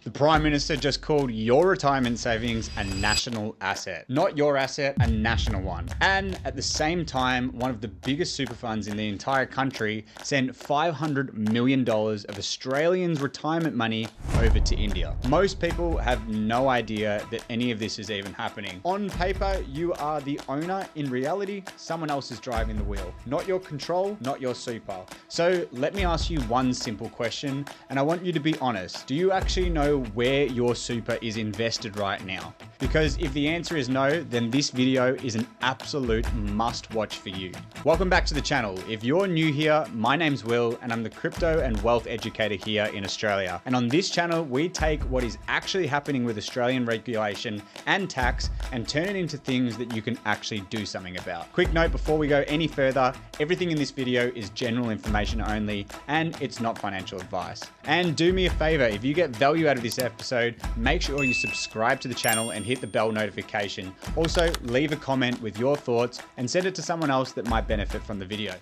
The Prime Minister just called your retirement savings a national asset. Not your asset, a national one. And at the same time, one of the biggest super funds in the entire country sent $500 million of Australians' retirement money over to India. Most people have no idea that any of this is even happening. On paper, you are the owner. In reality, someone else is driving the wheel. Not your control, not your super. So let me ask you one simple question, and I want you to be honest. Do you actually know where your super is invested right now? Because if the answer is no, then this video is an absolute must watch for you. Welcome back to the channel. If you're new here, my name's Will and I'm the crypto and wealth educator here in Australia. And on this channel, we take what is actually happening with Australian regulation and tax and turn it into things that you can actually do something about. Quick note before we go any further, everything in this video is general information only and it's not financial advice. And do me a favor, if you get value out of this episode, make sure you subscribe to the channel and hit the bell notification. Also, leave a comment with your thoughts and send it to someone else that might benefit from the video.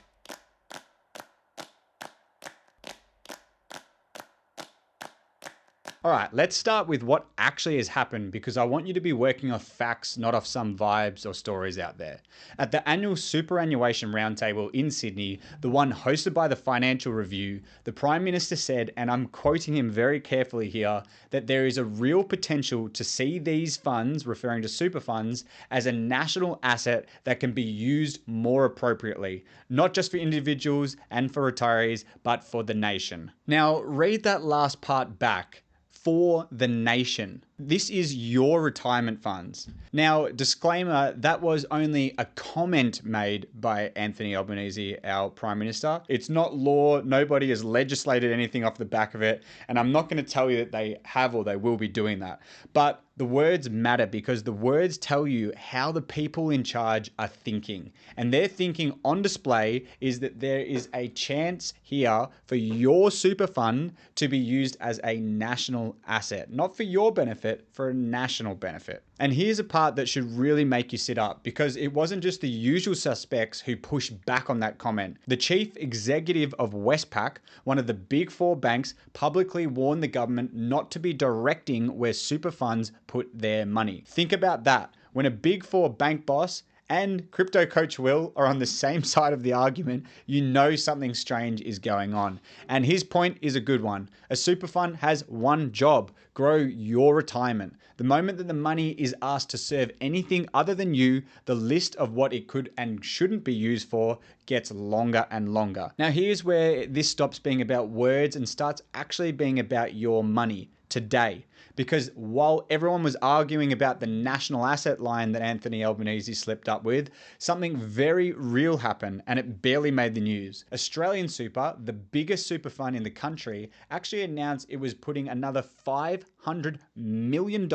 All right, let's start with what actually has happened because I want you to be working off facts, not off some vibes or stories out there. At the annual Superannuation Roundtable in Sydney, the one hosted by the Financial Review, the Prime Minister said, and I'm quoting him very carefully here, that there is a real potential to see these funds, referring to super funds, as a national asset that can be used more appropriately, not just for individuals and for retirees, but for the nation. Now, read that last part back. For the nation. This is your retirement funds. Now, disclaimer, that was only a comment made by Anthony Albanese, our Prime Minister. It's not law. Nobody has legislated anything off the back of it. And I'm not going to tell you that they have or they will be doing that. But the words matter because the words tell you how the people in charge are thinking. And their thinking on display is that there is a chance here for your super fund to be used as a national asset, not for your benefit, for a national benefit. And here's a part that should really make you sit up because it wasn't just the usual suspects who pushed back on that comment. The chief executive of Westpac, one of the big four banks, publicly warned the government not to be directing where super funds put their money. Think about that. When a big four bank boss and crypto coach Will are on the same side of the argument, you know something strange is going on. And his point is a good one. A super fund has one job: grow your retirement. The moment that the money is asked to serve anything other than you, the list of what it could and shouldn't be used for gets longer and longer. Now, here's where this stops being about words and starts actually being about your money today. Because while everyone was arguing about the national asset line that Anthony Albanese slipped up with, something very real happened and it barely made the news. AustralianSuper, the biggest super fund in the country, actually announced it was putting another $500 million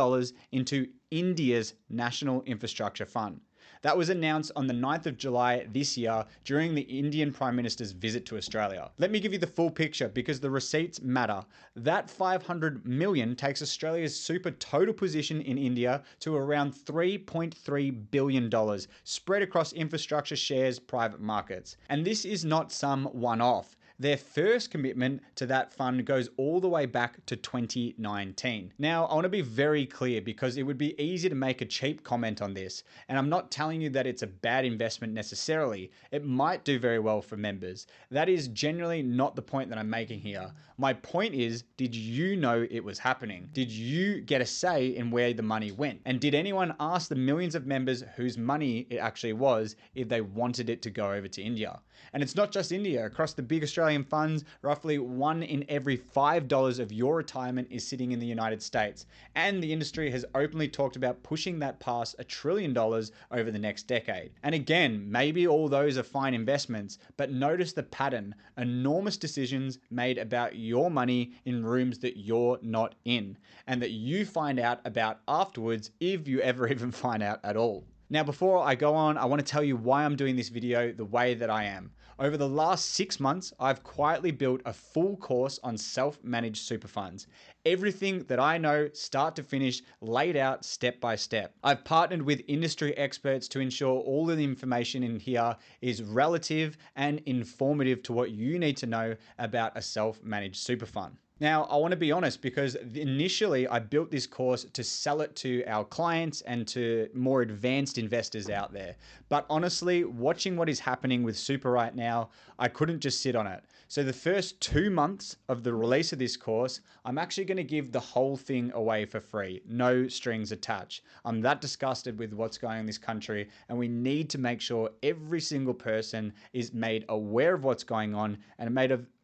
into India's National Infrastructure Fund. That was announced on the 9th of July this year during the Indian Prime Minister's visit to Australia. Let me give you the full picture because the receipts matter. That $500 million takes Australia's super total position in India to around $3.3 billion, spread across infrastructure, shares, private markets. And this is not some one-off. Their first commitment to that fund goes all the way back to 2019. Now, I want to be very clear because it would be easy to make a cheap comment on this. And I'm not telling you that it's a bad investment necessarily. It might do very well for members. That is generally not the point that I'm making here. My point is, did you know it was happening? Did you get a say in where the money went? And did anyone ask the millions of members whose money it actually was if they wanted it to go over to India? And it's not just India. Across the big Australian funds, roughly 1 in every $5 of your retirement is sitting in the United States. And the industry has openly talked about pushing that past $1 trillion over the next decade. And again, maybe all those are fine investments, but notice the pattern. Enormous decisions made about your money in rooms that you're not in, and that you find out about afterwards, if you ever even find out at all. Now, before I go on, I want to tell you why I'm doing this video the way that I am. Over the last 6 months, I've quietly built a full course on self-managed super funds. Everything that I know, start to finish, laid out step by step. I've partnered with industry experts to ensure all of the information in here is relative and informative to what you need to know about a self-managed super fund. Now, I want to be honest because initially I built this course to sell it to our clients and to more advanced investors out there. But honestly, watching what is happening with super right now, I couldn't just sit on it. So the first 2 months of the release of this course, I'm actually going to give the whole thing away for free. No strings attached. I'm that disgusted with what's going on in this country, and we need to make sure every single person is made aware of what's going on and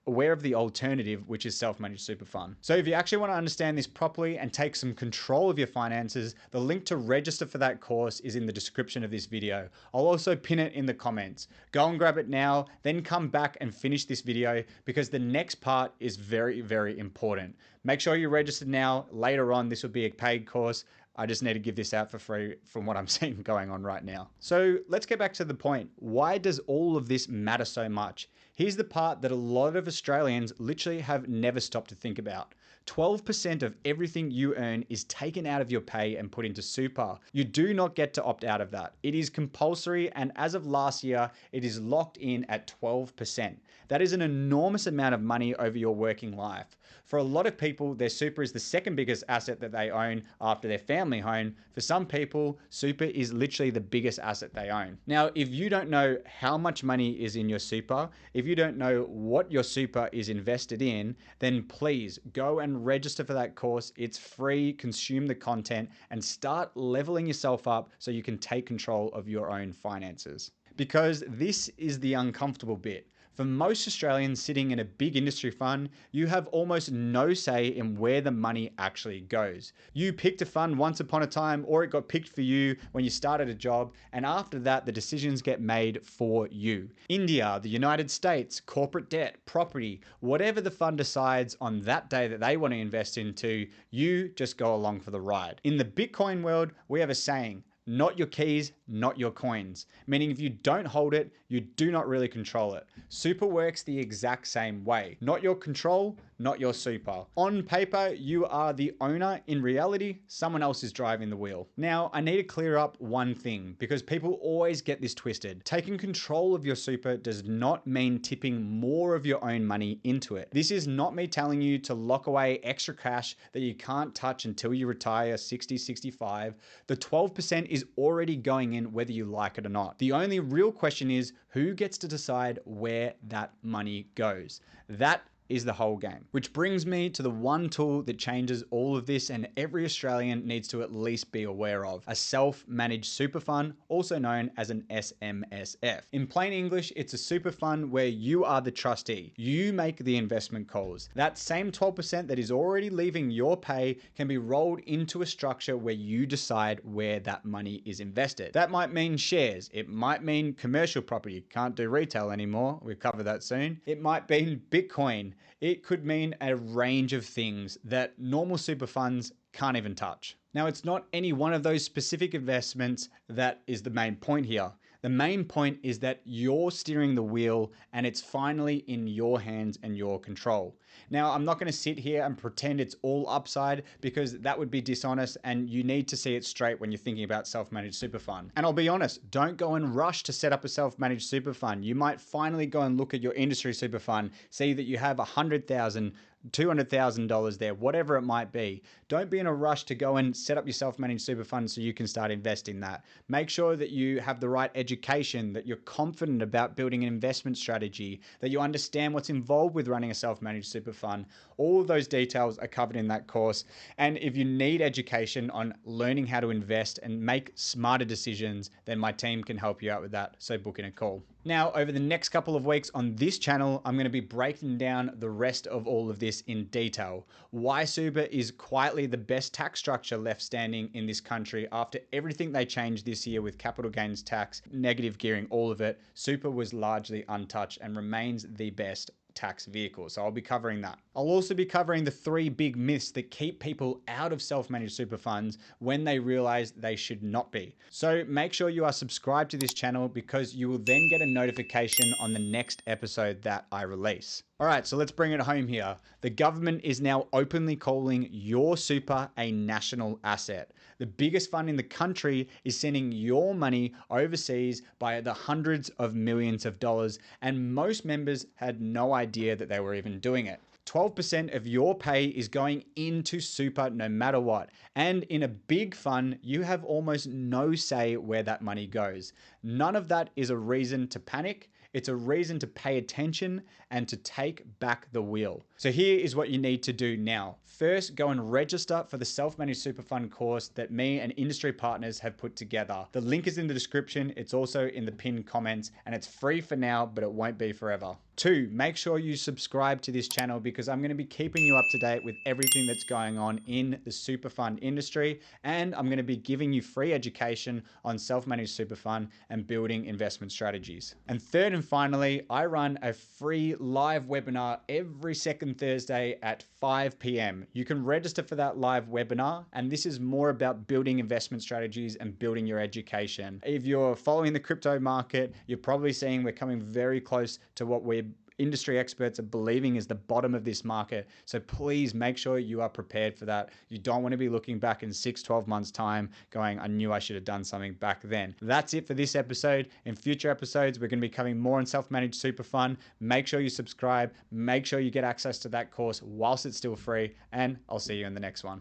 aware of the alternative, which is self-managed super fund. So if you actually want to understand this properly and take some control of your finances, the link to register for that course is in the description of this video. I'll also pin it in the comments. Go and grab it now, then come back and finish this video because the next part is very, very important. Make sure you're registered now. Later on, this will be a paid course. I just need to give this out for free from what I'm seeing going on right now. So let's get back to the point. Why does all of this matter so much? Here's the part that a lot of Australians literally have never stopped to think about. 12% of everything you earn is taken out of your pay and put into super. You do not get to opt out of that. It is compulsory, and as of last year, it is locked in at 12%. That is an enormous amount of money over your working life. For a lot of people, their super is the second biggest asset that they own after their family home. For some people, super is literally the biggest asset they own. Now, if you don't know how much money is in your super, if you don't know what your super is invested in, then please go and register for that course. It's free, consume the content, and start leveling yourself up so you can take control of your own finances. Because this is the uncomfortable bit. For most Australians sitting in a big industry fund, you have almost no say in where the money actually goes. You picked a fund once upon a time, or it got picked for you when you started a job, and after that, the decisions get made for you. India, the United States, corporate debt, property, whatever the fund decides on that day that they want to invest into, you just go along for the ride. In the Bitcoin world, we have a saying, not your keys, not your coins. Meaning if you don't hold it, you do not really control it. Super works the exact same way. Not your control, not your super. On paper, you are the owner. In reality, someone else is driving the wheel. Now, I need to clear up one thing because people always get this twisted. Taking control of your super does not mean tipping more of your own money into it. This is not me telling you to lock away extra cash that you can't touch until you retire 60, 65. The 12% is already going in whether you like it or not. The only real question is who gets to decide where that money goes. That is the whole game. Which brings me to the one tool that changes all of this and every Australian needs to at least be aware of: a self-managed super fund, also known as an SMSF. In plain English, it's a super fund where you are the trustee. You make the investment calls. That same 12% that is already leaving your pay can be rolled into a structure where you decide where that money is invested. That might mean shares. It might mean commercial property. Can't do retail anymore. We'll cover that soon. It might mean Bitcoin. It could mean a range of things that normal super funds can't even touch. Now, it's not any one of those specific investments that is the main point here. The main point is that you're steering the wheel and it's finally in your hands and your control. Now, I'm not going to sit here and pretend it's all upside because that would be dishonest, and you need to see it straight when you're thinking about self-managed super fund. And I'll be honest, don't go and rush to set up a self-managed super fund. You might finally go and look at your industry super fund, see that you have $100,000, $200,000 there, whatever it might be. Don't be in a rush to go and set up your self-managed super fund so you can start investing that. Make sure that you have the right education, that you're confident about building an investment strategy, that you understand what's involved with running a self-managed super fund. All of those details are covered in that course. And if you need education on learning how to invest and make smarter decisions, then my team can help you out with that. So book in a call. Now, over the next couple of weeks on this channel, I'm going to be breaking down the rest of all of this in detail. Why super is quietly the best tax structure left standing in this country after everything they changed this year with capital gains tax, negative gearing, all of it. Super was largely untouched and remains the best tax vehicle. So I'll be covering that. I'll also be covering the 3 big myths that keep people out of self-managed super funds when they realize they should not be. So make sure you are subscribed to this channel because you will then get a notification on the next episode that I release. All right, so let's bring it home here. The government is now openly calling your super a national asset. The biggest fund in the country is sending your money overseas by the hundreds of millions of dollars, and most members had no idea that they were even doing it. 12% of your pay is going into super no matter what. And in a big fund, you have almost no say where that money goes. None of that is a reason to panic. It's a reason to pay attention and to take back the wheel. So here is what you need to do now. First, go and register for the Self-Managed Super Fund course that me and industry partners have put together. The link is in the description. It's also in the pinned comments, and it's free for now, but it won't be forever. 2, make sure you subscribe to this channel because I'm going to be keeping you up to date with everything that's going on in the super fund industry, and I'm going to be giving you free education on self-managed super fund and building investment strategies. And 3rd and finally, I run a free live webinar every second Thursday at 5 p.m. You can register for that live webinar, and this is more about building investment strategies and building your education. If you're following the crypto market, you're probably seeing we're coming very close to what we're industry experts are believing is the bottom of this market. So please make sure you are prepared for that. You don't want to be looking back in 6-12 months time going, I knew I should have done something back then. That's it for this episode. In future episodes, we're going to be covering more on self-managed super fund. Make sure you subscribe. Make sure you get access to that course whilst it's still free, and I'll see you in the next one.